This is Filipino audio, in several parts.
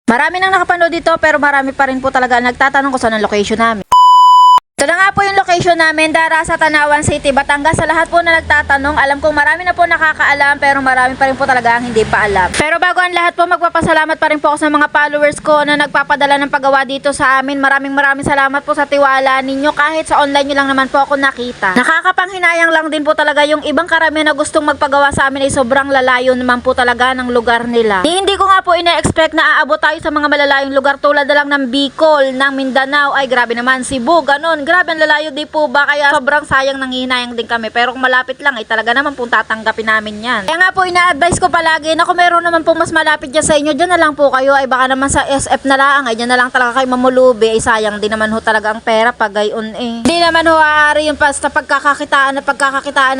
Marami nang nakapanood dito pero marami pa rin po talaga ang nagtatanong kung saan ang location namin. Ito na nga po yung location namin, Dara sa Tanawan City, Batangas. Sa lahat po na nagtatanong, alam kong marami na po nakakaalam pero marami pa rin po talaga ang hindi pa alam. Pero bago ang lahat po, magpapasalamat pa rin po ako sa mga followers ko na nagpapadala ng paggawa dito sa amin. Maraming salamat po sa tiwala ninyo kahit sa online nyo lang naman po ako nakita. Nakakapanghinayang lang din po talaga yung ibang karamihan na gustong magpagawa sa amin ay sobrang lalayo naman po talaga ng lugar nila. Hindi ko nga po ina-expect na aabot tayo sa mga malalayong lugar tulad na lang ng Bicol, ng Mindanao, ay grabe naman, Cebu, ganon. Grabe, ang lalayo di po ba? Kaya sobrang sayang, nanghihinayang din kami. Pero kung malapit lang, ay talaga naman pong tatanggapin namin yan. Kaya nga po, ina-advise ko palagi na kung meron naman pong mas malapit dyan sa inyo, dyan na lang po kayo. Ay baka naman sa SF na lang, ay dyan na lang talaga kayo mamulubi. Ay sayang din naman ho talaga ang pera pag gayon eh. Hindi naman ho aari yung basta pagkakakitaan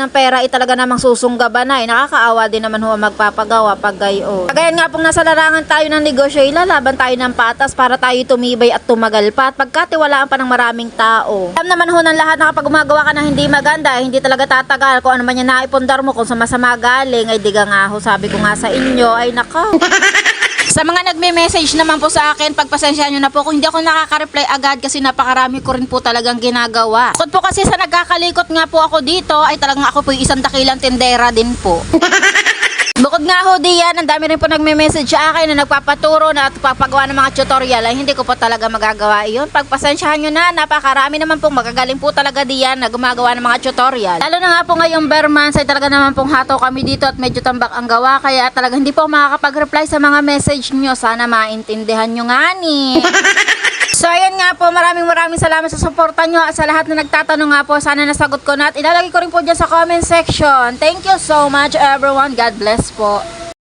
ng pera, ay talaga namang susunggaban na. Ay nakakaawa din naman ho magpapagawa pag gayon. Kagayan nga pong nasa larangan tayo ng negosyo, ilalaban tayo ng patas para tayo tumibay at tumagal pa. At pagkatiwalaan pa ng maraming tao. Alam naman ho ng lahat na kapag gumagawa ka ng hindi maganda, hindi talaga tatagal. Kung ano man yan naipundar mo, kung sa masama galing, ay diga nga ho, sabi ko nga sa inyo, ay nako. Sa mga nagme-message naman po sa akin, pagpasensyahan nyo na po kung hindi ako nakaka-reply agad kasi napakarami ko rin po talagang ginagawa. Bukod po kasi sa nagkakalikot nga po ako dito, ay talagang ako po yung isang dakilang tindera din po. Bukod nga ho diyan, ang dami rin po nagme-message sa akin na nagpapaturo na at papagawa ng mga tutorial, ay hindi ko po talaga magagawa iyon. Pagpasensyahan nyo na, napakarami naman pong magagaling po talaga diyan na gumagawa ng mga tutorial. Lalo na nga po ngayong bare months, ay talaga naman pong hato kami dito at medyo tambak ang gawa, kaya talaga hindi po makakapag-reply sa mga message nyo. Sana maintindihan nyo nga ni. So ayan nga po, maraming salamat sa suporta nyo at sa lahat na nagtatanong nga po, sana nasagot ko na at ilalagay ko rin po dyan sa comment section. Thank you so much everyone, God bless po.